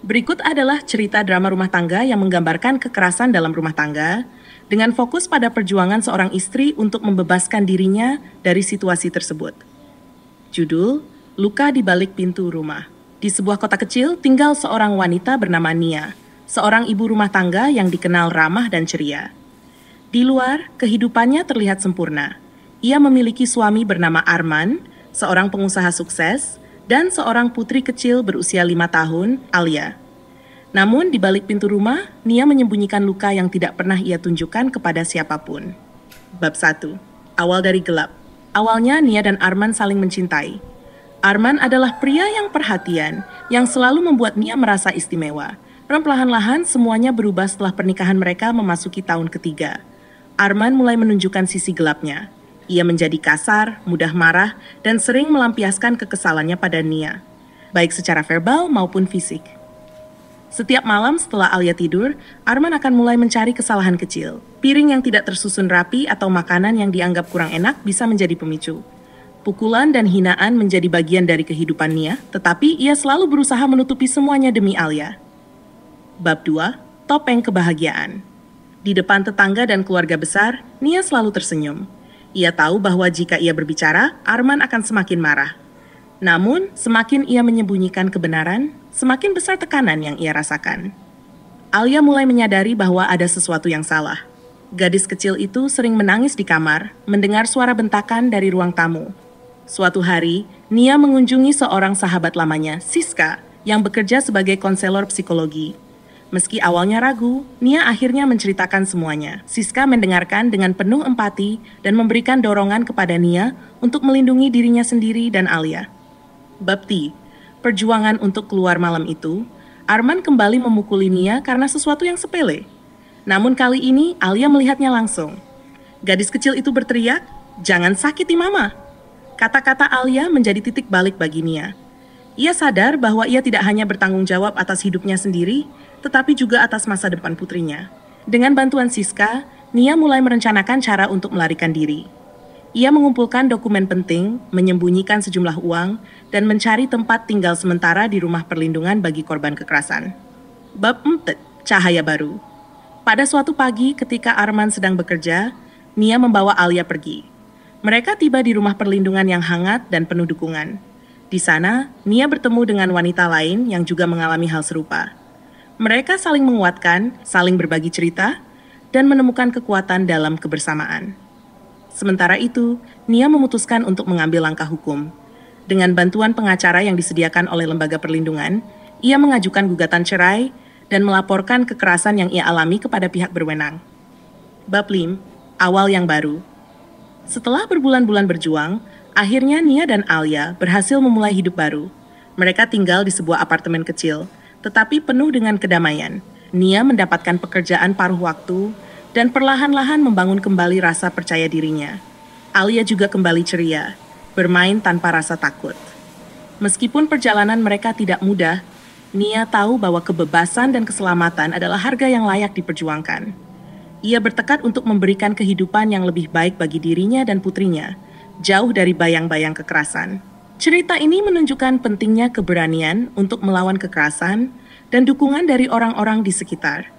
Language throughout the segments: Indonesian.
Berikut adalah cerita drama rumah tangga yang menggambarkan kekerasan dalam rumah tangga dengan fokus pada perjuangan seorang istri untuk membebaskan dirinya dari situasi tersebut. Judul, Luka di Balik Pintu Rumah. Di sebuah kota kecil tinggal seorang wanita bernama Nia, seorang ibu rumah tangga yang dikenal ramah dan ceria. Di luar, kehidupannya terlihat sempurna. Ia memiliki suami bernama Arman, seorang pengusaha sukses, dan seorang putri kecil berusia 5 tahun, Alia. Namun di balik pintu rumah, Nia menyembunyikan luka yang tidak pernah ia tunjukkan kepada siapapun. Bab 1. Awal dari gelap. Awalnya Nia dan Arman saling mencintai. Arman adalah pria yang perhatian, yang selalu membuat Nia merasa istimewa. Perlahan-lahan semuanya berubah setelah pernikahan mereka memasuki tahun ketiga. Arman mulai menunjukkan sisi gelapnya. Ia menjadi kasar, mudah marah, dan sering melampiaskan kekesalannya pada Nia, baik secara verbal maupun fisik. Setiap malam setelah Alia tidur, Arman akan mulai mencari kesalahan kecil. Piring yang tidak tersusun rapi atau makanan yang dianggap kurang enak bisa menjadi pemicu. Pukulan dan hinaan menjadi bagian dari kehidupan Nia, tetapi ia selalu berusaha menutupi semuanya demi Alia. Bab 2. Topeng Kebahagiaan. Di depan tetangga dan keluarga besar, Nia selalu tersenyum. Ia tahu bahwa jika ia berbicara, Arman akan semakin marah. Namun, semakin ia menyembunyikan kebenaran, semakin besar tekanan yang ia rasakan. Alia mulai menyadari bahwa ada sesuatu yang salah. Gadis kecil itu sering menangis di kamar, mendengar suara bentakan dari ruang tamu. Suatu hari, Nia mengunjungi seorang sahabat lamanya, Siska, yang bekerja sebagai konselor psikologi. Meski awalnya ragu, Nia akhirnya menceritakan semuanya. Siska mendengarkan dengan penuh empati dan memberikan dorongan kepada Nia untuk melindungi dirinya sendiri dan Alia. Bab 3. Perjuangan untuk keluar malam itu, Arman kembali memukuli Nia karena sesuatu yang sepele. Namun kali ini Alia melihatnya langsung. Gadis kecil itu berteriak, "Jangan sakiti mama!" Kata-kata Alia menjadi titik balik bagi Nia. Ia sadar bahwa ia tidak hanya bertanggung jawab atas hidupnya sendiri, tetapi juga atas masa depan putrinya. Dengan bantuan Siska, Nia mulai merencanakan cara untuk melarikan diri. Ia mengumpulkan dokumen penting, menyembunyikan sejumlah uang, dan mencari tempat tinggal sementara di rumah perlindungan bagi korban kekerasan. Bab 4. Cahaya Baru. Pada suatu pagi ketika Arman sedang bekerja, Nia membawa Alia pergi. Mereka tiba di rumah perlindungan yang hangat dan penuh dukungan. Di sana, Nia bertemu dengan wanita lain yang juga mengalami hal serupa. Mereka saling menguatkan, saling berbagi cerita, dan menemukan kekuatan dalam kebersamaan. Sementara itu, Nia memutuskan untuk mengambil langkah hukum. Dengan bantuan pengacara yang disediakan oleh lembaga perlindungan, ia mengajukan gugatan cerai dan melaporkan kekerasan yang ia alami kepada pihak berwenang. Bab 5. Awal yang baru. Setelah berbulan-bulan berjuang, akhirnya Nia dan Alia berhasil memulai hidup baru. Mereka tinggal di sebuah apartemen kecil, tetapi penuh dengan kedamaian. Nia mendapatkan pekerjaan paruh waktu dan perlahan-lahan membangun kembali rasa percaya dirinya. Alia juga kembali ceria, bermain tanpa rasa takut. Meskipun perjalanan mereka tidak mudah, Nia tahu bahwa kebebasan dan keselamatan adalah harga yang layak diperjuangkan. Ia bertekad untuk memberikan kehidupan yang lebih baik bagi dirinya dan putrinya, jauh dari bayang-bayang kekerasan. Cerita ini menunjukkan pentingnya keberanian untuk melawan kekerasan dan dukungan dari orang-orang di sekitar.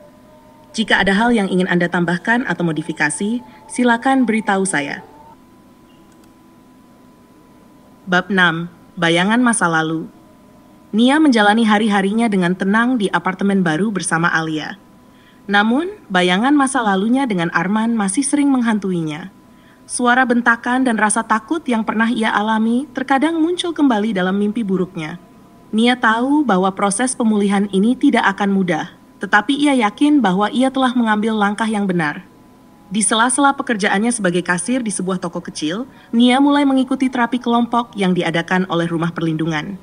Jika ada hal yang ingin Anda tambahkan atau modifikasi, silakan beritahu saya. Bab 6. Bayangan Masa Lalu. Nia menjalani hari-harinya dengan tenang di apartemen baru bersama Alia. Namun, bayangan masa lalunya dengan Arman masih sering menghantuinya. Suara bentakan dan rasa takut yang pernah ia alami terkadang muncul kembali dalam mimpi buruknya. Nia tahu bahwa proses pemulihan ini tidak akan mudah, tetapi ia yakin bahwa ia telah mengambil langkah yang benar. Di sela-sela pekerjaannya sebagai kasir di sebuah toko kecil, Nia mulai mengikuti terapi kelompok yang diadakan oleh rumah perlindungan.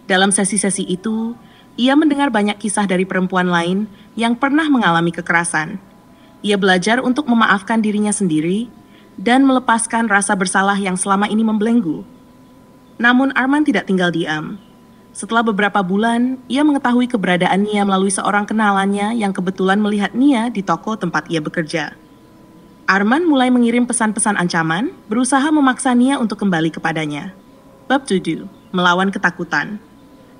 Dalam sesi-sesi itu, ia mendengar banyak kisah dari perempuan lain yang pernah mengalami kekerasan. Ia belajar untuk memaafkan dirinya sendiri dan melepaskan rasa bersalah yang selama ini membelenggu. Namun Arman tidak tinggal diam. Setelah beberapa bulan, ia mengetahui keberadaan Nia melalui seorang kenalannya yang kebetulan melihat Nia di toko tempat ia bekerja. Arman mulai mengirim pesan-pesan ancaman, berusaha memaksa Nia untuk kembali kepadanya. Bab 7. Melawan Ketakutan.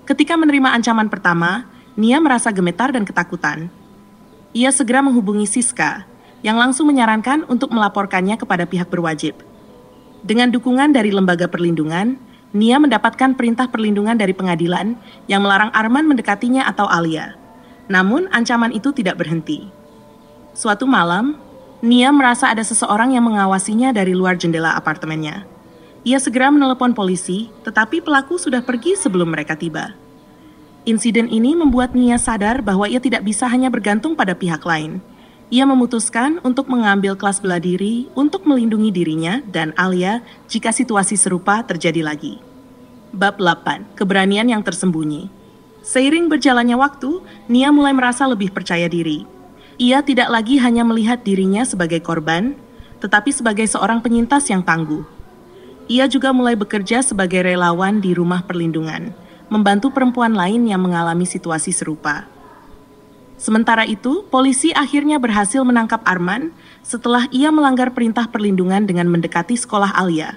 Ketika menerima ancaman pertama, Nia merasa gemetar dan ketakutan. Ia segera menghubungi Siska, yang langsung menyarankan untuk melaporkannya kepada pihak berwajib. Dengan dukungan dari lembaga perlindungan, Nia mendapatkan perintah perlindungan dari pengadilan yang melarang Arman mendekatinya atau Alia. Namun, ancaman itu tidak berhenti. Suatu malam, Nia merasa ada seseorang yang mengawasinya dari luar jendela apartemennya. Ia segera menelepon polisi, tetapi pelaku sudah pergi sebelum mereka tiba. Insiden ini membuat Nia sadar bahwa ia tidak bisa hanya bergantung pada pihak lain. Ia memutuskan untuk mengambil kelas bela diri untuk melindungi dirinya dan Alia jika situasi serupa terjadi lagi. Bab 8. Keberanian yang tersembunyi. Seiring berjalannya waktu, Nia mulai merasa lebih percaya diri. Ia tidak lagi hanya melihat dirinya sebagai korban, tetapi sebagai seorang penyintas yang tangguh. Ia juga mulai bekerja sebagai relawan di rumah perlindungan, membantu perempuan lain yang mengalami situasi serupa. Sementara itu, polisi akhirnya berhasil menangkap Arman setelah ia melanggar perintah perlindungan dengan mendekati sekolah Alia.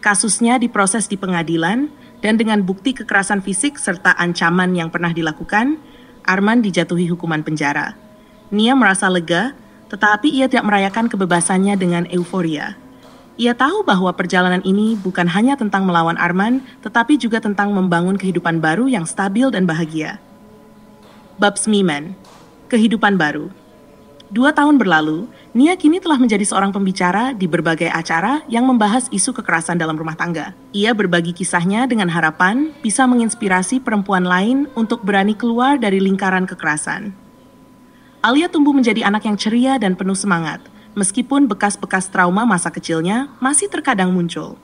Kasusnya diproses di pengadilan, dan dengan bukti kekerasan fisik serta ancaman yang pernah dilakukan, Arman dijatuhi hukuman penjara. Nia merasa lega, tetapi ia tidak merayakan kebebasannya dengan euforia. Ia tahu bahwa perjalanan ini bukan hanya tentang melawan Arman, tetapi juga tentang membangun kehidupan baru yang stabil dan bahagia. Bab 9. Kehidupan baru. 2 tahun berlalu, Nia kini telah menjadi seorang pembicara di berbagai acara yang membahas isu kekerasan dalam rumah tangga. Ia berbagi kisahnya dengan harapan bisa menginspirasi perempuan lain untuk berani keluar dari lingkaran kekerasan. Alia tumbuh menjadi anak yang ceria dan penuh semangat, meskipun bekas-bekas trauma masa kecilnya masih terkadang muncul.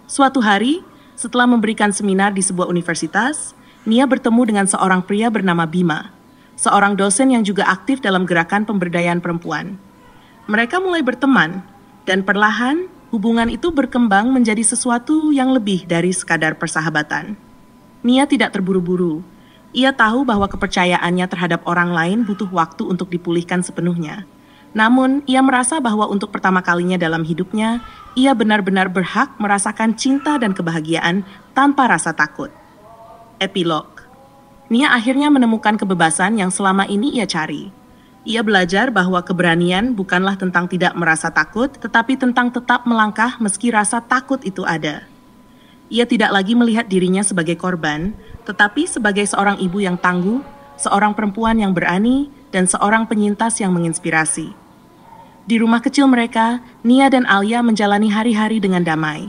Suatu hari, setelah memberikan seminar di sebuah universitas, Nia bertemu dengan seorang pria bernama Bima, seorang dosen yang juga aktif dalam gerakan pemberdayaan perempuan. Mereka mulai berteman, dan perlahan hubungan itu berkembang menjadi sesuatu yang lebih dari sekadar persahabatan. Nia tidak terburu-buru. Ia tahu bahwa kepercayaannya terhadap orang lain butuh waktu untuk dipulihkan sepenuhnya. Namun, ia merasa bahwa untuk pertama kalinya dalam hidupnya, ia benar-benar berhak merasakan cinta dan kebahagiaan tanpa rasa takut. Epilog. Nia akhirnya menemukan kebebasan yang selama ini ia cari. Ia belajar bahwa keberanian bukanlah tentang tidak merasa takut, tetapi tentang tetap melangkah meski rasa takut itu ada. Ia tidak lagi melihat dirinya sebagai korban, tetapi sebagai seorang ibu yang tangguh, seorang perempuan yang berani, dan seorang penyintas yang menginspirasi. Di rumah kecil mereka, Nia dan Alia menjalani hari-hari dengan damai.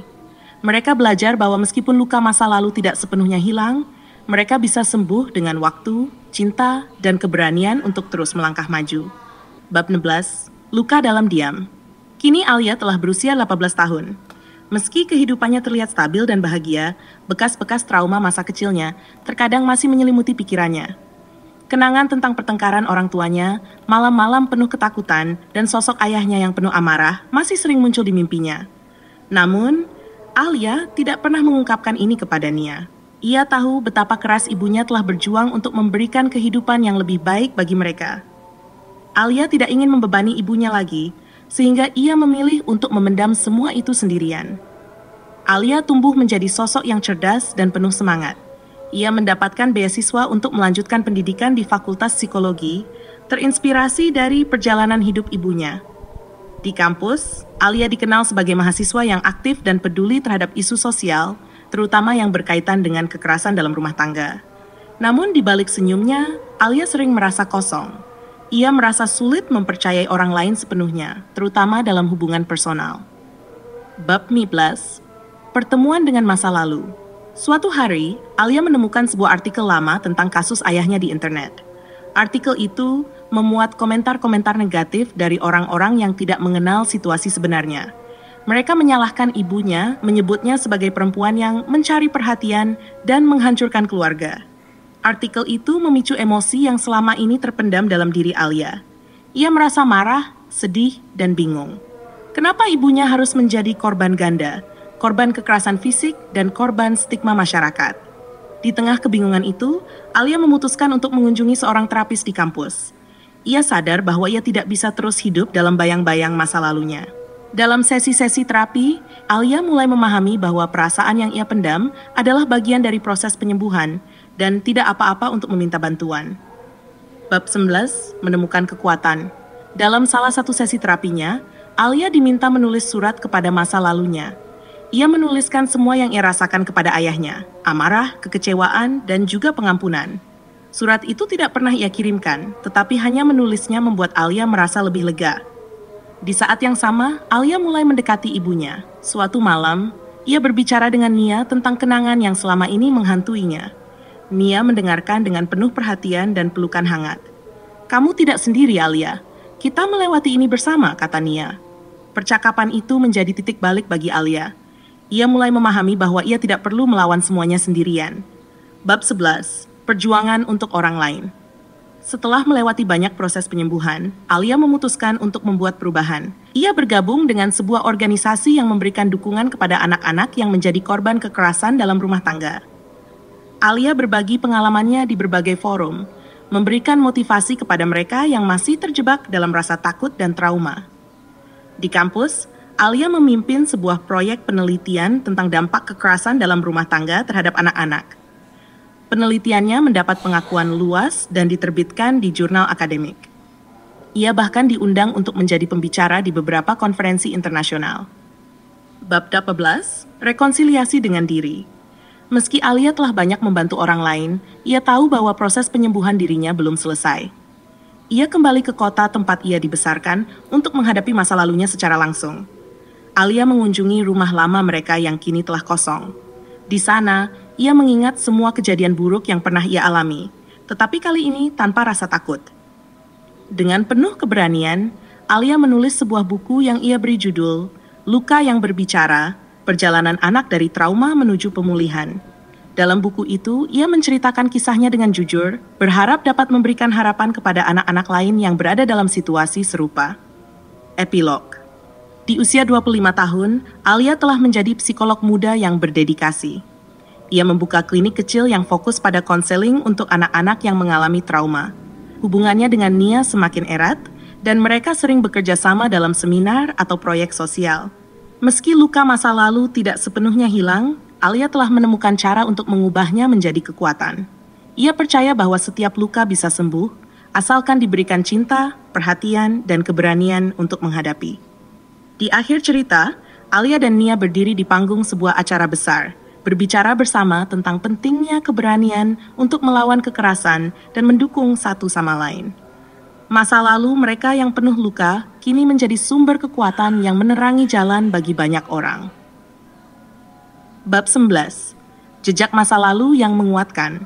Mereka belajar bahwa meskipun luka masa lalu tidak sepenuhnya hilang, mereka bisa sembuh dengan waktu, cinta, dan keberanian untuk terus melangkah maju. Bab 16. Luka dalam diam. Kini Alia telah berusia 18 tahun. Meski kehidupannya terlihat stabil dan bahagia, bekas-bekas trauma masa kecilnya terkadang masih menyelimuti pikirannya. Kenangan tentang pertengkaran orang tuanya, malam-malam penuh ketakutan, dan sosok ayahnya yang penuh amarah masih sering muncul di mimpinya. Namun, Alia tidak pernah mengungkapkan ini kepada Nia. Ia tahu betapa keras ibunya telah berjuang untuk memberikan kehidupan yang lebih baik bagi mereka. Alia tidak ingin membebani ibunya lagi, sehingga ia memilih untuk memendam semua itu sendirian. Alia tumbuh menjadi sosok yang cerdas dan penuh semangat. Ia mendapatkan beasiswa untuk melanjutkan pendidikan di Fakultas Psikologi, terinspirasi dari perjalanan hidup ibunya. Di kampus, Alia dikenal sebagai mahasiswa yang aktif dan peduli terhadap isu sosial, terutama yang berkaitan dengan kekerasan dalam rumah tangga. Namun di balik senyumnya, Alia sering merasa kosong. Ia merasa sulit mempercayai orang lain sepenuhnya, terutama dalam hubungan personal. Bab 15. Pertemuan dengan masa lalu. Suatu hari, Alia menemukan sebuah artikel lama tentang kasus ayahnya di internet. Artikel itu memuat komentar-komentar negatif dari orang-orang yang tidak mengenal situasi sebenarnya. Mereka menyalahkan ibunya, menyebutnya sebagai perempuan yang mencari perhatian dan menghancurkan keluarga. Artikel itu memicu emosi yang selama ini terpendam dalam diri Alia. Ia merasa marah, sedih, dan bingung. Kenapa ibunya harus menjadi korban ganda, korban kekerasan fisik, dan korban stigma masyarakat? Di tengah kebingungan itu, Alia memutuskan untuk mengunjungi seorang terapis di kampus. Ia sadar bahwa ia tidak bisa terus hidup dalam bayang-bayang masa lalunya. Dalam sesi-sesi terapi, Alia mulai memahami bahwa perasaan yang ia pendam adalah bagian dari proses penyembuhan dan tidak apa-apa untuk meminta bantuan. Bab 11, menemukan kekuatan. Dalam salah satu sesi terapinya, Alia diminta menulis surat kepada masa lalunya. Ia menuliskan semua yang ia rasakan kepada ayahnya, amarah, kekecewaan, dan juga pengampunan. Surat itu tidak pernah ia kirimkan, tetapi hanya menulisnya membuat Alia merasa lebih lega. Di saat yang sama, Alia mulai mendekati ibunya. Suatu malam, ia berbicara dengan Nia tentang kenangan yang selama ini menghantuinya. Nia mendengarkan dengan penuh perhatian dan pelukan hangat. "Kamu tidak sendiri, Alia. Kita melewati ini bersama," kata Nia. Percakapan itu menjadi titik balik bagi Alia. Ia mulai memahami bahwa ia tidak perlu melawan semuanya sendirian. Bab 11, perjuangan untuk orang lain. Setelah melewati banyak proses penyembuhan, Alia memutuskan untuk membuat perubahan. Ia bergabung dengan sebuah organisasi yang memberikan dukungan kepada anak-anak yang menjadi korban kekerasan dalam rumah tangga. Alia berbagi pengalamannya di berbagai forum, memberikan motivasi kepada mereka yang masih terjebak dalam rasa takut dan trauma. Di kampus, Alia memimpin sebuah proyek penelitian tentang dampak kekerasan dalam rumah tangga terhadap anak-anak. Penelitiannya mendapat pengakuan luas dan diterbitkan di jurnal akademik. Ia bahkan diundang untuk menjadi pembicara di beberapa konferensi internasional. Bab 12, rekonsiliasi dengan diri. Meski Alia telah banyak membantu orang lain, ia tahu bahwa proses penyembuhan dirinya belum selesai. Ia kembali ke kota tempat ia dibesarkan untuk menghadapi masa lalunya secara langsung. Alia mengunjungi rumah lama mereka yang kini telah kosong. Di sana, ia mengingat semua kejadian buruk yang pernah ia alami, tetapi kali ini tanpa rasa takut. Dengan penuh keberanian, Alia menulis sebuah buku yang ia beri judul Luka yang Berbicara, Perjalanan Anak dari Trauma Menuju Pemulihan. Dalam buku itu, ia menceritakan kisahnya dengan jujur, berharap dapat memberikan harapan kepada anak-anak lain yang berada dalam situasi serupa. Epilog. Di usia 25 tahun, Alia telah menjadi psikolog muda yang berdedikasi. Ia membuka klinik kecil yang fokus pada konseling untuk anak-anak yang mengalami trauma. Hubungannya dengan Nia semakin erat, dan mereka sering bekerja sama dalam seminar atau proyek sosial. Meski luka masa lalu tidak sepenuhnya hilang, Alia telah menemukan cara untuk mengubahnya menjadi kekuatan. Ia percaya bahwa setiap luka bisa sembuh, asalkan diberikan cinta, perhatian, dan keberanian untuk menghadapi. Di akhir cerita, Alia dan Nia berdiri di panggung sebuah acara besar, berbicara bersama tentang pentingnya keberanian untuk melawan kekerasan dan mendukung satu sama lain. Masa lalu mereka yang penuh luka kini menjadi sumber kekuatan yang menerangi jalan bagi banyak orang. Bab 11. Jejak masa lalu yang menguatkan.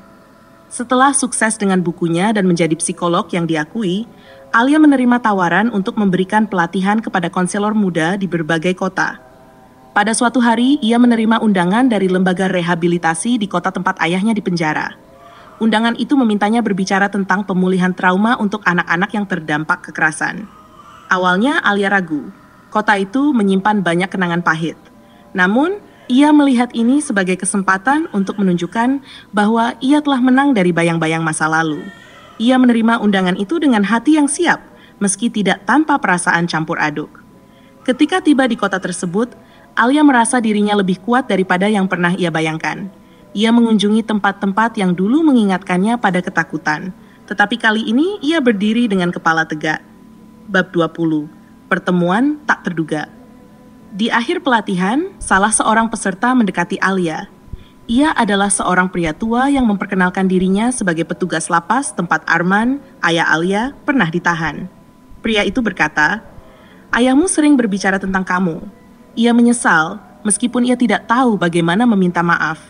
Setelah sukses dengan bukunya dan menjadi psikolog yang diakui, Alia menerima tawaran untuk memberikan pelatihan kepada konselor muda di berbagai kota. Pada suatu hari, ia menerima undangan dari lembaga rehabilitasi di kota tempat ayahnya dipenjara. Undangan itu memintanya berbicara tentang pemulihan trauma untuk anak-anak yang terdampak kekerasan. Awalnya Alia ragu. Kota itu menyimpan banyak kenangan pahit. Namun, ia melihat ini sebagai kesempatan untuk menunjukkan bahwa ia telah menang dari bayang-bayang masa lalu. Ia menerima undangan itu dengan hati yang siap, meski tidak tanpa perasaan campur aduk. Ketika tiba di kota tersebut, Alia merasa dirinya lebih kuat daripada yang pernah ia bayangkan. Ia mengunjungi tempat-tempat yang dulu mengingatkannya pada ketakutan, tetapi kali ini ia berdiri dengan kepala tegak. Bab 20. Pertemuan tak terduga. Di akhir pelatihan, salah seorang peserta mendekati Alia. Ia adalah seorang pria tua yang memperkenalkan dirinya sebagai petugas lapas tempat Arman, ayah Alia, pernah ditahan. Pria itu berkata, "Ayahmu sering berbicara tentang kamu. Ia menyesal, meskipun ia tidak tahu bagaimana meminta maaf."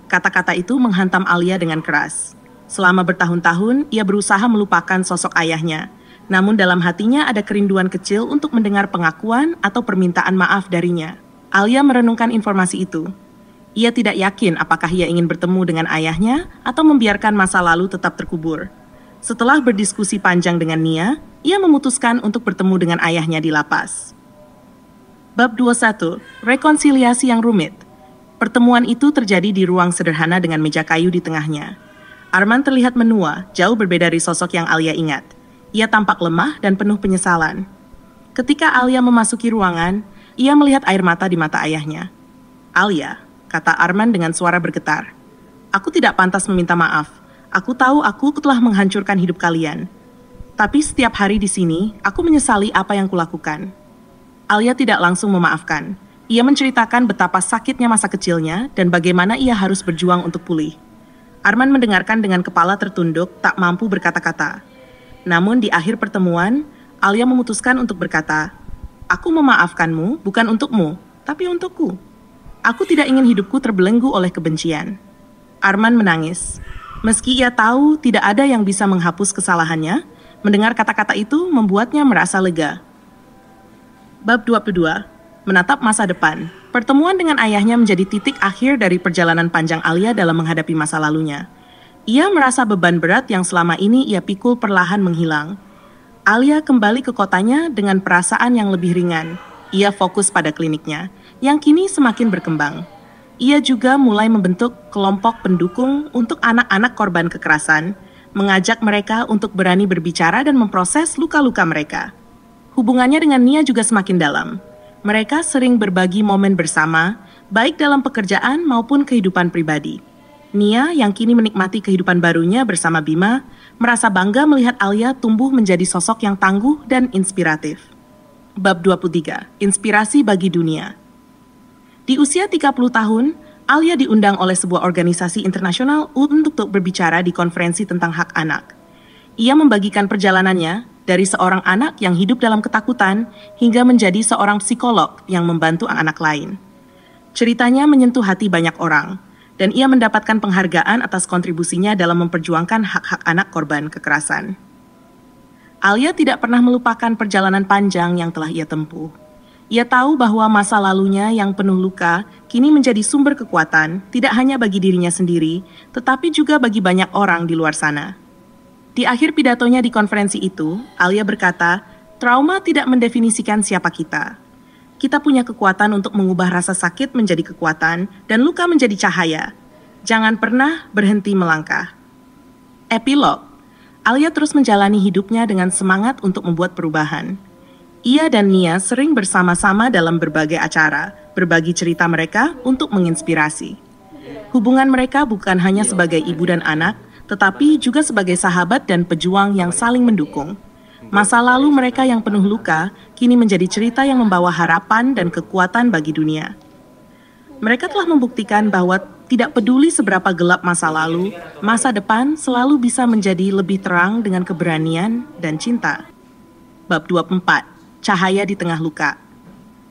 Kata-kata itu menghantam Alia dengan keras. Selama bertahun-tahun, ia berusaha melupakan sosok ayahnya. Namun dalam hatinya ada kerinduan kecil untuk mendengar pengakuan atau permintaan maaf darinya. Alia merenungkan informasi itu. Ia tidak yakin apakah ia ingin bertemu dengan ayahnya atau membiarkan masa lalu tetap terkubur. Setelah berdiskusi panjang dengan Nia, ia memutuskan untuk bertemu dengan ayahnya di lapas. Bab 21. Rekonsiliasi yang rumit. Pertemuan itu terjadi di ruang sederhana dengan meja kayu di tengahnya. Arman terlihat menua, jauh berbeda dari sosok yang Alia ingat. Ia tampak lemah dan penuh penyesalan. Ketika Alia memasuki ruangan, ia melihat air mata di mata ayahnya. "Alia," kata Arman dengan suara bergetar. Aku tidak pantas meminta maaf. Aku tahu aku telah menghancurkan hidup kalian. Tapi setiap hari di sini, aku menyesali apa yang kulakukan. Alia tidak langsung memaafkan. Ia menceritakan betapa sakitnya masa kecilnya dan bagaimana ia harus berjuang untuk pulih. Arman mendengarkan dengan kepala tertunduk, tak mampu berkata-kata. Namun di akhir pertemuan, Alia memutuskan untuk berkata, "Aku memaafkanmu bukan untukmu, tapi untukku. Aku tidak ingin hidupku terbelenggu oleh kebencian." Arman menangis. Meski ia tahu tidak ada yang bisa menghapus kesalahannya, mendengar kata-kata itu membuatnya merasa lega. Bab 22. Menatap masa depan. Pertemuan dengan ayahnya menjadi titik akhir dari perjalanan panjang Alia dalam menghadapi masa lalunya. Ia merasa beban berat yang selama ini ia pikul perlahan menghilang. Alia kembali ke kotanya dengan perasaan yang lebih ringan. Ia fokus pada kliniknya, yang kini semakin berkembang. Ia juga mulai membentuk kelompok pendukung untuk anak-anak korban kekerasan, mengajak mereka untuk berani berbicara dan memproses luka-luka mereka. Hubungannya dengan Nia juga semakin dalam. Mereka sering berbagi momen bersama, baik dalam pekerjaan maupun kehidupan pribadi. Nia yang kini menikmati kehidupan barunya bersama Bima, merasa bangga melihat Alia tumbuh menjadi sosok yang tangguh dan inspiratif. Bab 23. Inspirasi bagi dunia. Di usia 30 tahun, Alia diundang oleh sebuah organisasi internasional untuk berbicara di konferensi tentang hak anak. Ia membagikan perjalanannya dari seorang anak yang hidup dalam ketakutan hingga menjadi seorang psikolog yang membantu anak lain. Ceritanya menyentuh hati banyak orang, dan ia mendapatkan penghargaan atas kontribusinya dalam memperjuangkan hak-hak anak korban kekerasan. Alia tidak pernah melupakan perjalanan panjang yang telah ia tempuh. Ia tahu bahwa masa lalunya yang penuh luka kini menjadi sumber kekuatan tidak hanya bagi dirinya sendiri, tetapi juga bagi banyak orang di luar sana. Di akhir pidatonya di konferensi itu, Alia berkata, "Trauma tidak mendefinisikan siapa kita. Kita punya kekuatan untuk mengubah rasa sakit menjadi kekuatan dan luka menjadi cahaya. Jangan pernah berhenti melangkah." Epilog. Alia terus menjalani hidupnya dengan semangat untuk membuat perubahan. Ia dan Nia sering bersama-sama dalam berbagai acara, berbagi cerita mereka untuk menginspirasi. Hubungan mereka bukan hanya sebagai ibu dan anak, tetapi juga sebagai sahabat dan pejuang yang saling mendukung. Masa lalu mereka yang penuh luka kini menjadi cerita yang membawa harapan dan kekuatan bagi dunia. Mereka telah membuktikan bahwa tidak peduli seberapa gelap masa lalu, masa depan selalu bisa menjadi lebih terang dengan keberanian dan cinta. Bab 24. Cahaya di tengah luka.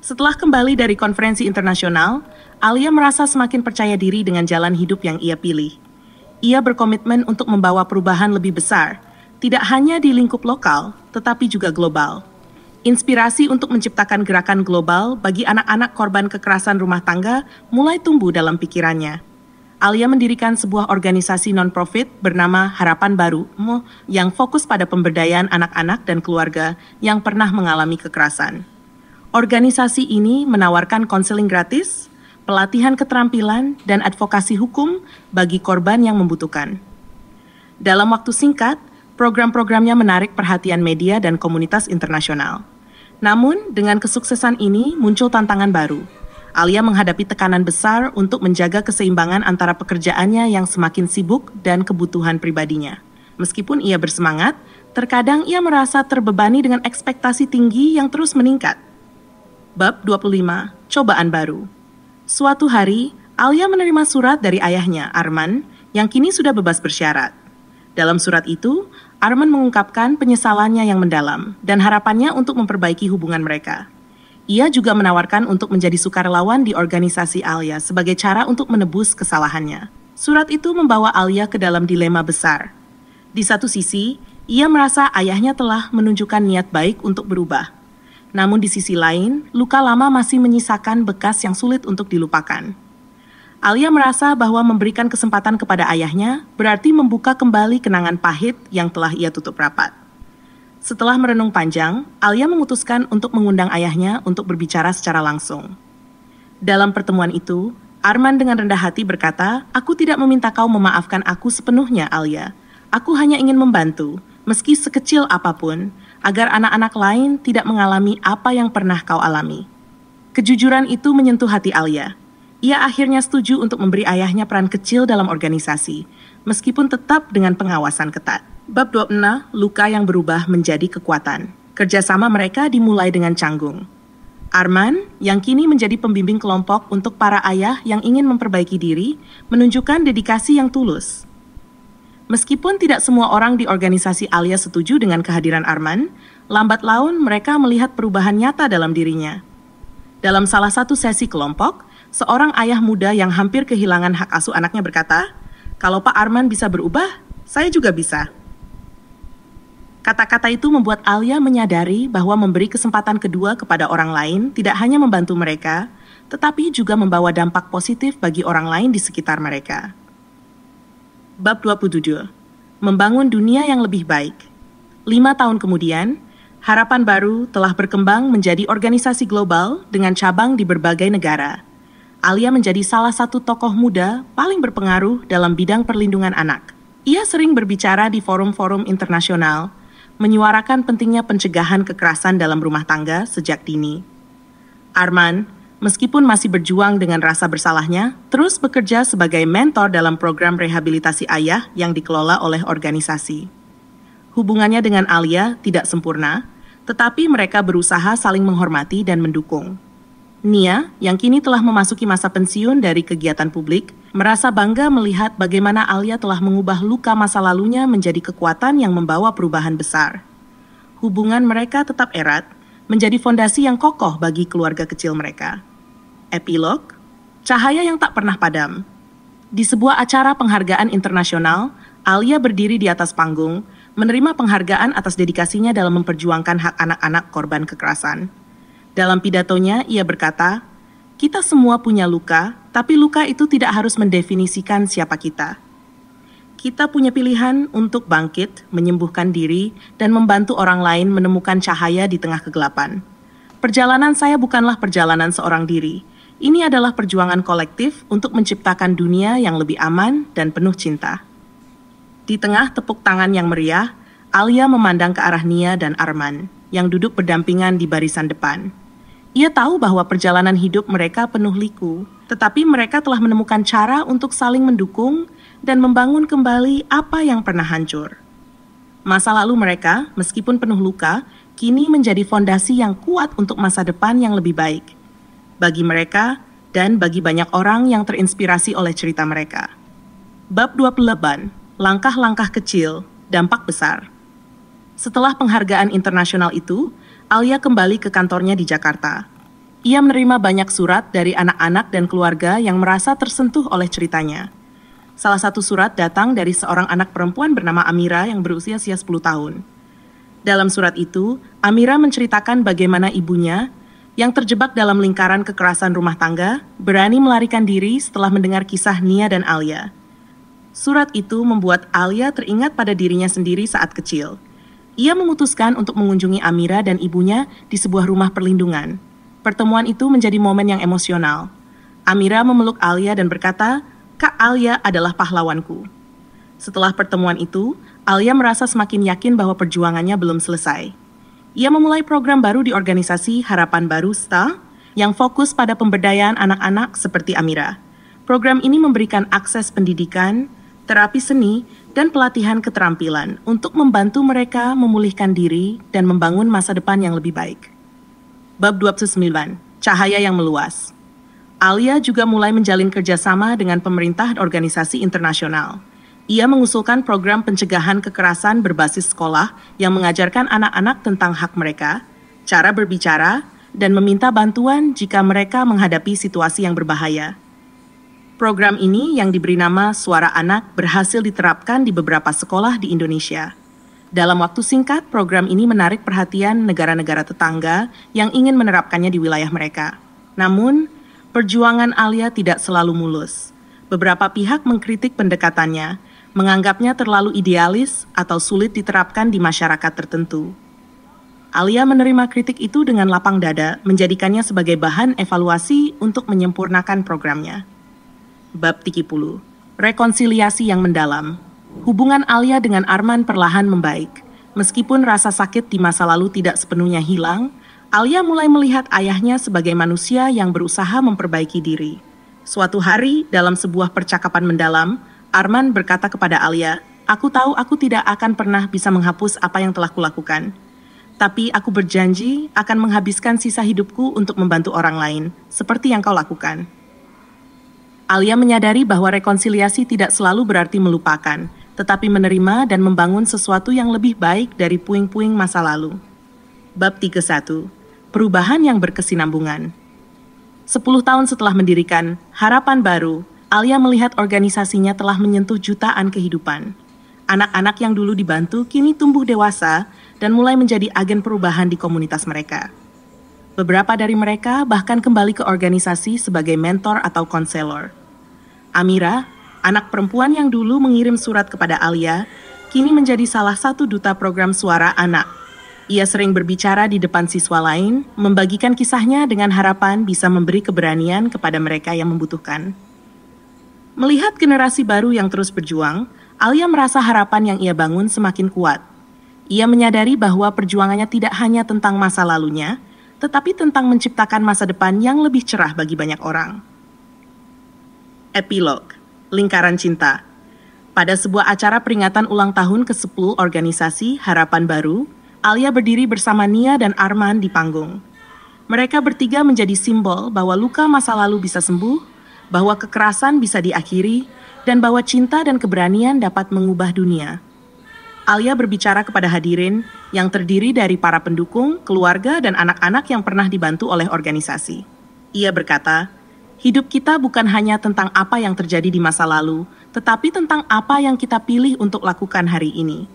Setelah kembali dari konferensi internasional, Alia merasa semakin percaya diri dengan jalan hidup yang ia pilih. Ia berkomitmen untuk membawa perubahan lebih besar, tidak hanya di lingkup lokal, tetapi juga global. Inspirasi untuk menciptakan gerakan global bagi anak-anak korban kekerasan rumah tangga mulai tumbuh dalam pikirannya. Alia mendirikan sebuah organisasi non-profit bernama Harapan Baru yang fokus pada pemberdayaan anak-anak dan keluarga yang pernah mengalami kekerasan. Organisasi ini menawarkan konseling gratis, pelatihan keterampilan, dan advokasi hukum bagi korban yang membutuhkan. Dalam waktu singkat, program-programnya menarik perhatian media dan komunitas internasional. Namun, dengan kesuksesan ini muncul tantangan baru. Alia menghadapi tekanan besar untuk menjaga keseimbangan antara pekerjaannya yang semakin sibuk dan kebutuhan pribadinya. Meskipun ia bersemangat, terkadang ia merasa terbebani dengan ekspektasi tinggi yang terus meningkat. Bab 25. Cobaan baru. Suatu hari, Alia menerima surat dari ayahnya, Arman, yang kini sudah bebas bersyarat. Dalam surat itu, Arman mengungkapkan penyesalannya yang mendalam dan harapannya untuk memperbaiki hubungan mereka. Ia juga menawarkan untuk menjadi sukarelawan di organisasi Alia sebagai cara untuk menebus kesalahannya. Surat itu membawa Alia ke dalam dilema besar. Di satu sisi, ia merasa ayahnya telah menunjukkan niat baik untuk berubah. Namun di sisi lain, luka lama masih menyisakan bekas yang sulit untuk dilupakan. Alia merasa bahwa memberikan kesempatan kepada ayahnya berarti membuka kembali kenangan pahit yang telah ia tutup rapat. Setelah merenung panjang, Alia memutuskan untuk mengundang ayahnya untuk berbicara secara langsung. Dalam pertemuan itu, Arman dengan rendah hati berkata, "Aku tidak meminta kau memaafkan aku sepenuhnya, Alia. Aku hanya ingin membantu, meski sekecil apapun, agar anak-anak lain tidak mengalami apa yang pernah kau alami." Kejujuran itu menyentuh hati Alia. Ia akhirnya setuju untuk memberi ayahnya peran kecil dalam organisasi, meskipun tetap dengan pengawasan ketat. Bab 26, luka yang berubah menjadi kekuatan. Kerjasama mereka dimulai dengan canggung. Arman, yang kini menjadi pembimbing kelompok untuk para ayah yang ingin memperbaiki diri, menunjukkan dedikasi yang tulus. Meskipun tidak semua orang di organisasi Alia setuju dengan kehadiran Arman, lambat laun mereka melihat perubahan nyata dalam dirinya. Dalam salah satu sesi kelompok, seorang ayah muda yang hampir kehilangan hak asuh anaknya berkata, "Kalau Pak Arman bisa berubah, saya juga bisa." Kata-kata itu membuat Alia menyadari bahwa memberi kesempatan kedua kepada orang lain tidak hanya membantu mereka, tetapi juga membawa dampak positif bagi orang lain di sekitar mereka. Bab 27. Membangun dunia yang lebih baik. 5 tahun kemudian, Harapan Baru telah berkembang menjadi organisasi global dengan cabang di berbagai negara. Alia menjadi salah satu tokoh muda paling berpengaruh dalam bidang perlindungan anak. Ia sering berbicara di forum-forum internasional, menyuarakan pentingnya pencegahan kekerasan dalam rumah tangga sejak dini. Arman, meskipun masih berjuang dengan rasa bersalahnya, terus bekerja sebagai mentor dalam program rehabilitasi ayah yang dikelola oleh organisasi. Hubungannya dengan Alia tidak sempurna, tetapi mereka berusaha saling menghormati dan mendukung. Nia, yang kini telah memasuki masa pensiun dari kegiatan publik, merasa bangga melihat bagaimana Alia telah mengubah luka masa lalunya menjadi kekuatan yang membawa perubahan besar. Hubungan mereka tetap erat, menjadi fondasi yang kokoh bagi keluarga kecil mereka. Epilog, cahaya yang tak pernah padam. Di sebuah acara penghargaan internasional, Alia berdiri di atas panggung, menerima penghargaan atas dedikasinya dalam memperjuangkan hak anak-anak korban kekerasan. Dalam pidatonya, ia berkata, "Kita semua punya luka, tapi luka itu tidak harus mendefinisikan siapa kita. Kita punya pilihan untuk bangkit, menyembuhkan diri, dan membantu orang lain menemukan cahaya di tengah kegelapan. Perjalanan saya bukanlah perjalanan seorang diri. Ini adalah perjuangan kolektif untuk menciptakan dunia yang lebih aman dan penuh cinta." Di tengah tepuk tangan yang meriah, Alia memandang ke arah Nia dan Arman, yang duduk berdampingan di barisan depan. Ia tahu bahwa perjalanan hidup mereka penuh liku, tetapi mereka telah menemukan cara untuk saling mendukung dan membangun kembali apa yang pernah hancur. Masa lalu mereka, meskipun penuh luka, kini menjadi fondasi yang kuat untuk masa depan yang lebih baik. Bagi mereka dan bagi banyak orang yang terinspirasi oleh cerita mereka. Bab 28, langkah-langkah kecil, dampak besar. Setelah penghargaan internasional itu, Alia kembali ke kantornya di Jakarta. Ia menerima banyak surat dari anak-anak dan keluarga yang merasa tersentuh oleh ceritanya. Salah satu surat datang dari seorang anak perempuan bernama Amira yang berusia 10 tahun. Dalam surat itu, Amira menceritakan bagaimana ibunya, yang terjebak dalam lingkaran kekerasan rumah tangga, berani melarikan diri setelah mendengar kisah Nia dan Alia. Surat itu membuat Alia teringat pada dirinya sendiri saat kecil. Ia memutuskan untuk mengunjungi Amira dan ibunya di sebuah rumah perlindungan. Pertemuan itu menjadi momen yang emosional. Amira memeluk Alia dan berkata, "Kak Alia adalah pahlawanku." Setelah pertemuan itu, Alia merasa semakin yakin bahwa perjuangannya belum selesai. Ia memulai program baru di organisasi Harapan Baru STA yang fokus pada pemberdayaan anak-anak seperti Amira. Program ini memberikan akses pendidikan, terapi seni, dan pelatihan keterampilan untuk membantu mereka memulihkan diri dan membangun masa depan yang lebih baik. Bab 29, cahaya yang meluas. Alia juga mulai menjalin kerjasama dengan pemerintah dan organisasi internasional. Ia mengusulkan program pencegahan kekerasan berbasis sekolah yang mengajarkan anak-anak tentang hak mereka, cara berbicara, dan meminta bantuan jika mereka menghadapi situasi yang berbahaya. Program ini yang diberi nama Suara Anak berhasil diterapkan di beberapa sekolah di Indonesia. Dalam waktu singkat, program ini menarik perhatian negara-negara tetangga yang ingin menerapkannya di wilayah mereka. Namun, perjuangan Alia tidak selalu mulus. Beberapa pihak mengkritik pendekatannya, menganggapnya terlalu idealis atau sulit diterapkan di masyarakat tertentu. Alia menerima kritik itu dengan lapang dada, menjadikannya sebagai bahan evaluasi untuk menyempurnakan programnya. Bab 30, rekonsiliasi yang mendalam. Hubungan Alia dengan Arman perlahan membaik. Meskipun rasa sakit di masa lalu tidak sepenuhnya hilang, Alia mulai melihat ayahnya sebagai manusia yang berusaha memperbaiki diri. Suatu hari, dalam sebuah percakapan mendalam, Arman berkata kepada Alia, "Aku tahu aku tidak akan pernah bisa menghapus apa yang telah kulakukan. Tapi aku berjanji akan menghabiskan sisa hidupku untuk membantu orang lain, seperti yang kau lakukan." Alia menyadari bahwa rekonsiliasi tidak selalu berarti melupakan, tetapi menerima dan membangun sesuatu yang lebih baik dari puing-puing masa lalu. Bab 31. Perubahan yang berkesinambungan. 10 tahun setelah mendirikan Harapan Baru, Alia melihat organisasinya telah menyentuh jutaan kehidupan. Anak-anak yang dulu dibantu kini tumbuh dewasa dan mulai menjadi agen perubahan di komunitas mereka. Beberapa dari mereka bahkan kembali ke organisasi sebagai mentor atau konselor. Amira, anak perempuan yang dulu mengirim surat kepada Alia, kini menjadi salah satu duta program Suara Anak. Ia sering berbicara di depan siswa lain, membagikan kisahnya dengan harapan bisa memberi keberanian kepada mereka yang membutuhkan. Melihat generasi baru yang terus berjuang, Alia merasa harapan yang ia bangun semakin kuat. Ia menyadari bahwa perjuangannya tidak hanya tentang masa lalunya, tetapi tentang menciptakan masa depan yang lebih cerah bagi banyak orang. Epilog, Lingkaran Cinta. Pada sebuah acara peringatan ulang tahun ke-10 organisasi Harapan Baru, Alia berdiri bersama Nia dan Arman di panggung. Mereka bertiga menjadi simbol bahwa luka masa lalu bisa sembuh, bahwa kekerasan bisa diakhiri, dan bahwa cinta dan keberanian dapat mengubah dunia. Alia berbicara kepada hadirin yang terdiri dari para pendukung, keluarga, dan anak-anak yang pernah dibantu oleh organisasi. Ia berkata, "Hidup kita bukan hanya tentang apa yang terjadi di masa lalu, tetapi tentang apa yang kita pilih untuk lakukan hari ini.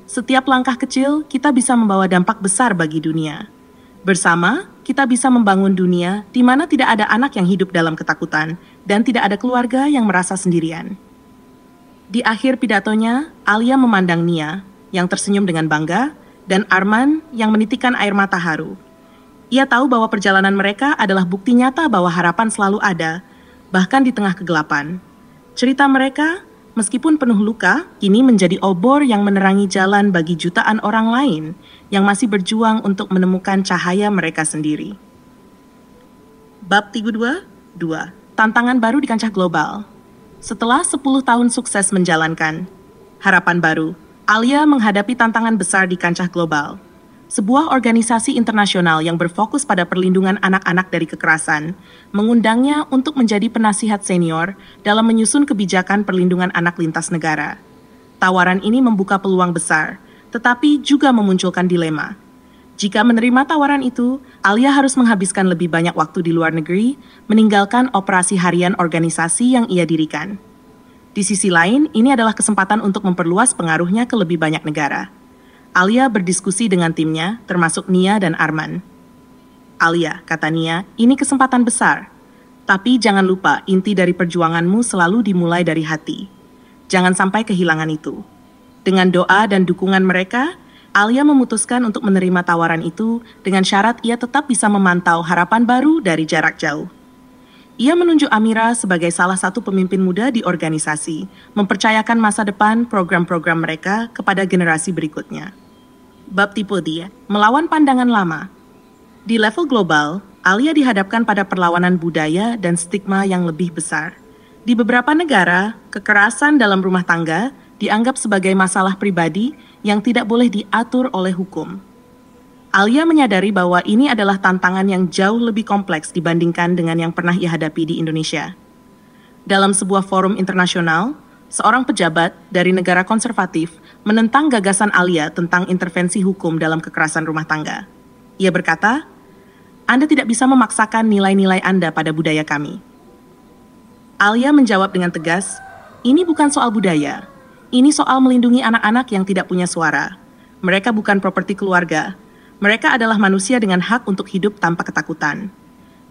Setiap langkah kecil, kita bisa membawa dampak besar bagi dunia. Bersama, kita bisa membangun dunia di mana tidak ada anak yang hidup dalam ketakutan dan tidak ada keluarga yang merasa sendirian." Di akhir pidatonya, Alia memandang Nia, yang tersenyum dengan bangga, dan Arman yang menitikkan air mata haru. Ia tahu bahwa perjalanan mereka adalah bukti nyata bahwa harapan selalu ada, bahkan di tengah kegelapan. Cerita mereka, meskipun penuh luka, kini menjadi obor yang menerangi jalan bagi jutaan orang lain yang masih berjuang untuk menemukan cahaya mereka sendiri. Bab 32. Tantangan baru di kancah global. Setelah 10 tahun sukses menjalankan Harapan Baru, Alia menghadapi tantangan besar di kancah global. Sebuah organisasi internasional yang berfokus pada perlindungan anak-anak dari kekerasan, mengundangnya untuk menjadi penasihat senior dalam menyusun kebijakan perlindungan anak lintas negara. Tawaran ini membuka peluang besar, tetapi juga memunculkan dilema. Jika menerima tawaran itu, Alia harus menghabiskan lebih banyak waktu di luar negeri, meninggalkan operasi harian organisasi yang ia dirikan. Di sisi lain, ini adalah kesempatan untuk memperluas pengaruhnya ke lebih banyak negara. Alia berdiskusi dengan timnya, termasuk Nia dan Arman. "Alia," kata Nia, "ini kesempatan besar. Tapi jangan lupa, inti dari perjuanganmu selalu dimulai dari hati. Jangan sampai kehilangan itu." Dengan doa dan dukungan mereka, Alia memutuskan untuk menerima tawaran itu dengan syarat ia tetap bisa memantau Harapan Baru dari jarak jauh. Ia menunjuk Amira sebagai salah satu pemimpin muda di organisasi, mempercayakan masa depan program-program mereka kepada generasi berikutnya. Bab tipe dia, melawan pandangan lama. Di level global, Alia dihadapkan pada perlawanan budaya dan stigma yang lebih besar. Di beberapa negara, kekerasan dalam rumah tangga dianggap sebagai masalah pribadi yang tidak boleh diatur oleh hukum. Alia menyadari bahwa ini adalah tantangan yang jauh lebih kompleks dibandingkan dengan yang pernah ia hadapi di Indonesia. Dalam sebuah forum internasional, seorang pejabat dari negara konservatif menentang gagasan Alia tentang intervensi hukum dalam kekerasan rumah tangga. Ia berkata, "Anda tidak bisa memaksakan nilai-nilai Anda pada budaya kami." Alia menjawab dengan tegas, "Ini bukan soal budaya. Ini soal melindungi anak-anak yang tidak punya suara. Mereka bukan properti keluarga. Mereka adalah manusia dengan hak untuk hidup tanpa ketakutan."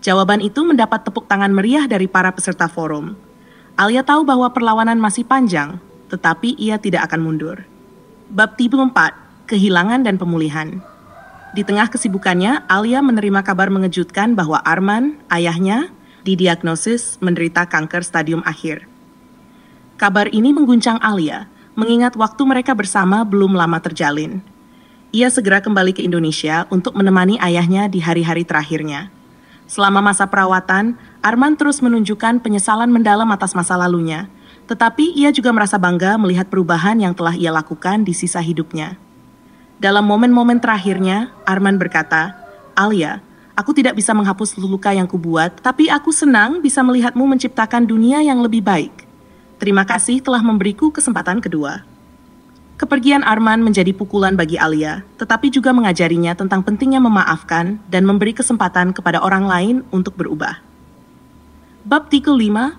Jawaban itu mendapat tepuk tangan meriah dari para peserta forum. Alia tahu bahwa perlawanan masih panjang, tetapi ia tidak akan mundur. Bab 4, Kehilangan dan Pemulihan. Di tengah kesibukannya, Alia menerima kabar mengejutkan bahwa Arman, ayahnya, didiagnosis menderita kanker stadium akhir. Kabar ini mengguncang Alia, mengingat waktu mereka bersama belum lama terjalin. Ia segera kembali ke Indonesia untuk menemani ayahnya di hari-hari terakhirnya. Selama masa perawatan, Arman terus menunjukkan penyesalan mendalam atas masa lalunya. Tetapi ia juga merasa bangga melihat perubahan yang telah ia lakukan di sisa hidupnya. Dalam momen-momen terakhirnya, Arman berkata, "Alia, aku tidak bisa menghapus luka yang kubuat, tapi aku senang bisa melihatmu menciptakan dunia yang lebih baik. Terima kasih telah memberiku kesempatan kedua." Kepergian Arman menjadi pukulan bagi Alia, tetapi juga mengajarinya tentang pentingnya memaafkan dan memberi kesempatan kepada orang lain untuk berubah. Bab 35,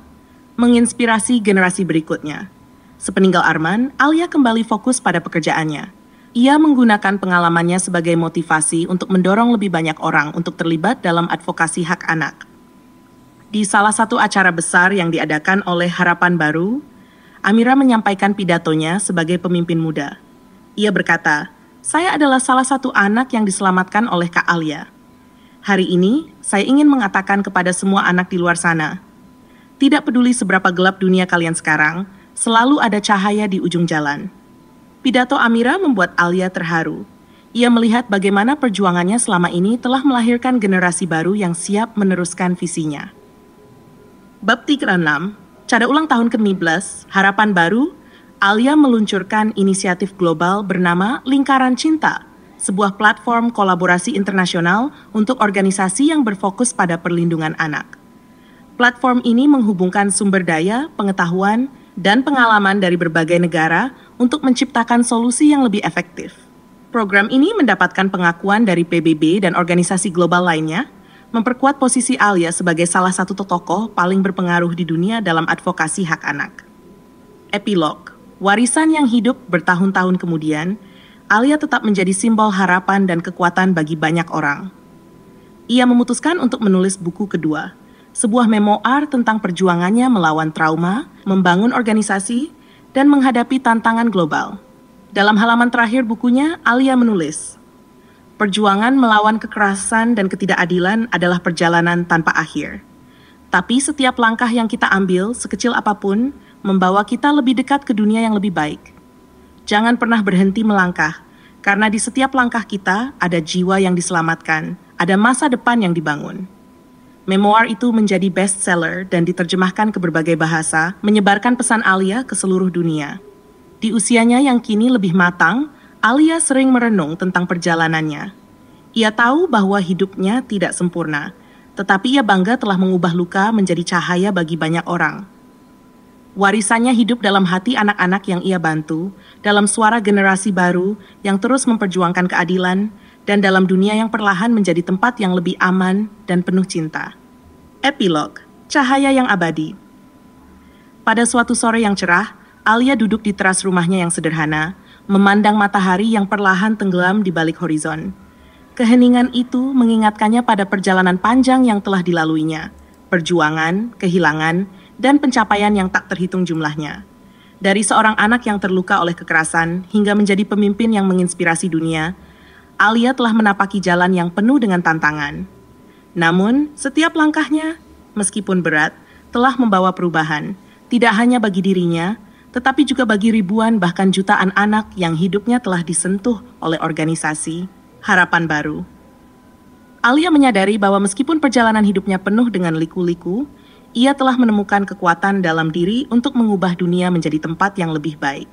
menginspirasi generasi berikutnya. Sepeninggal Arman, Alia kembali fokus pada pekerjaannya. Ia menggunakan pengalamannya sebagai motivasi untuk mendorong lebih banyak orang untuk terlibat dalam advokasi hak anak. Di salah satu acara besar yang diadakan oleh Harapan Baru, Amira menyampaikan pidatonya sebagai pemimpin muda. Ia berkata, "Saya adalah salah satu anak yang diselamatkan oleh Kak Alia. Hari ini, saya ingin mengatakan kepada semua anak di luar sana, tidak peduli seberapa gelap dunia kalian sekarang, selalu ada cahaya di ujung jalan." Pidato Amira membuat Alia terharu. Ia melihat bagaimana perjuangannya selama ini telah melahirkan generasi baru yang siap meneruskan visinya. Bab 36, pada ulang tahun ke-15, Harapan Baru, Alia meluncurkan inisiatif global bernama Lingkaran Cinta, sebuah platform kolaborasi internasional untuk organisasi yang berfokus pada perlindungan anak. Platform ini menghubungkan sumber daya, pengetahuan, dan pengalaman dari berbagai negara untuk menciptakan solusi yang lebih efektif. Program ini mendapatkan pengakuan dari PBB dan organisasi global lainnya, memperkuat posisi Alia sebagai salah satu tokoh paling berpengaruh di dunia dalam advokasi hak anak. Epilog, warisan yang hidup bertahun-tahun kemudian, Alia tetap menjadi simbol harapan dan kekuatan bagi banyak orang. Ia memutuskan untuk menulis buku kedua, sebuah memoir tentang perjuangannya melawan trauma, membangun organisasi, dan menghadapi tantangan global. Dalam halaman terakhir bukunya, Alia menulis, "Perjuangan melawan kekerasan dan ketidakadilan adalah perjalanan tanpa akhir. Tapi setiap langkah yang kita ambil, sekecil apapun, membawa kita lebih dekat ke dunia yang lebih baik. Jangan pernah berhenti melangkah, karena di setiap langkah kita ada jiwa yang diselamatkan, ada masa depan yang dibangun." Memoir itu menjadi bestseller dan diterjemahkan ke berbagai bahasa, menyebarkan pesan Alia ke seluruh dunia. Di usianya yang kini lebih matang, Alia sering merenung tentang perjalanannya. Ia tahu bahwa hidupnya tidak sempurna, tetapi ia bangga telah mengubah luka menjadi cahaya bagi banyak orang. Warisannya hidup dalam hati anak-anak yang ia bantu, dalam suara generasi baru yang terus memperjuangkan keadilan, dan dalam dunia yang perlahan menjadi tempat yang lebih aman dan penuh cinta. Epilog, cahaya yang abadi. Pada suatu sore yang cerah, Alia duduk di teras rumahnya yang sederhana, memandang matahari yang perlahan tenggelam di balik horizon. Keheningan itu mengingatkannya pada perjalanan panjang yang telah dilaluinya, perjuangan, kehilangan, dan pencapaian yang tak terhitung jumlahnya. Dari seorang anak yang terluka oleh kekerasan hingga menjadi pemimpin yang menginspirasi dunia, Alia telah menapaki jalan yang penuh dengan tantangan. Namun, setiap langkahnya, meskipun berat, telah membawa perubahan, tidak hanya bagi dirinya, tetapi juga bagi ribuan bahkan jutaan anak yang hidupnya telah disentuh oleh organisasi Harapan Baru. Alia menyadari bahwa meskipun perjalanan hidupnya penuh dengan liku-liku, ia telah menemukan kekuatan dalam diri untuk mengubah dunia menjadi tempat yang lebih baik.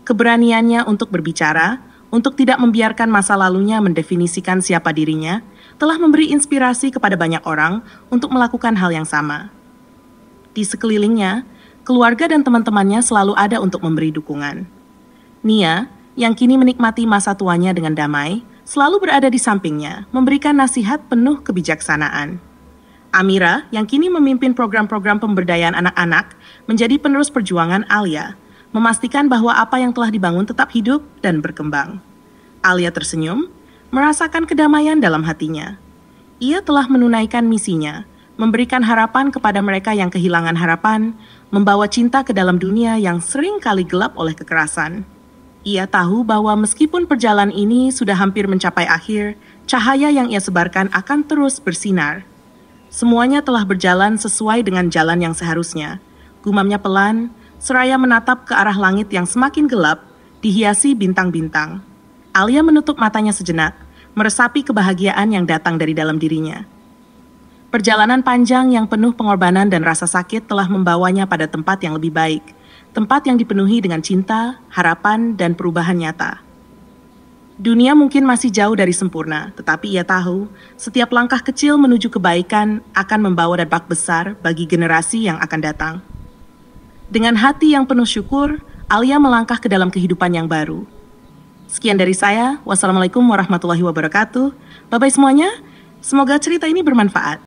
Keberaniannya untuk berbicara, untuk tidak membiarkan masa lalunya mendefinisikan siapa dirinya, telah memberi inspirasi kepada banyak orang untuk melakukan hal yang sama. Di sekelilingnya, keluarga dan teman-temannya selalu ada untuk memberi dukungan. Nia, yang kini menikmati masa tuanya dengan damai, selalu berada di sampingnya, memberikan nasihat penuh kebijaksanaan. Amira, yang kini memimpin program-program pemberdayaan anak-anak, menjadi penerus perjuangan Alia, memastikan bahwa apa yang telah dibangun tetap hidup dan berkembang. Alia tersenyum, merasakan kedamaian dalam hatinya. Ia telah menunaikan misinya, memberikan harapan kepada mereka yang kehilangan harapan, membawa cinta ke dalam dunia yang sering kali gelap oleh kekerasan. Ia tahu bahwa meskipun perjalanan ini sudah hampir mencapai akhir, cahaya yang ia sebarkan akan terus bersinar. Semuanya telah berjalan sesuai dengan jalan yang seharusnya. Gumamnya pelan, seraya menatap ke arah langit yang semakin gelap, dihiasi bintang-bintang. Alia menutup matanya sejenak, meresapi kebahagiaan yang datang dari dalam dirinya. Perjalanan panjang yang penuh pengorbanan dan rasa sakit telah membawanya pada tempat yang lebih baik, tempat yang dipenuhi dengan cinta, harapan, dan perubahan nyata. Dunia mungkin masih jauh dari sempurna, tetapi ia tahu setiap langkah kecil menuju kebaikan akan membawa dampak besar bagi generasi yang akan datang. Dengan hati yang penuh syukur, Alia melangkah ke dalam kehidupan yang baru. Sekian dari saya, wassalamualaikum warahmatullahi wabarakatuh. Bye-bye semuanya, semoga cerita ini bermanfaat.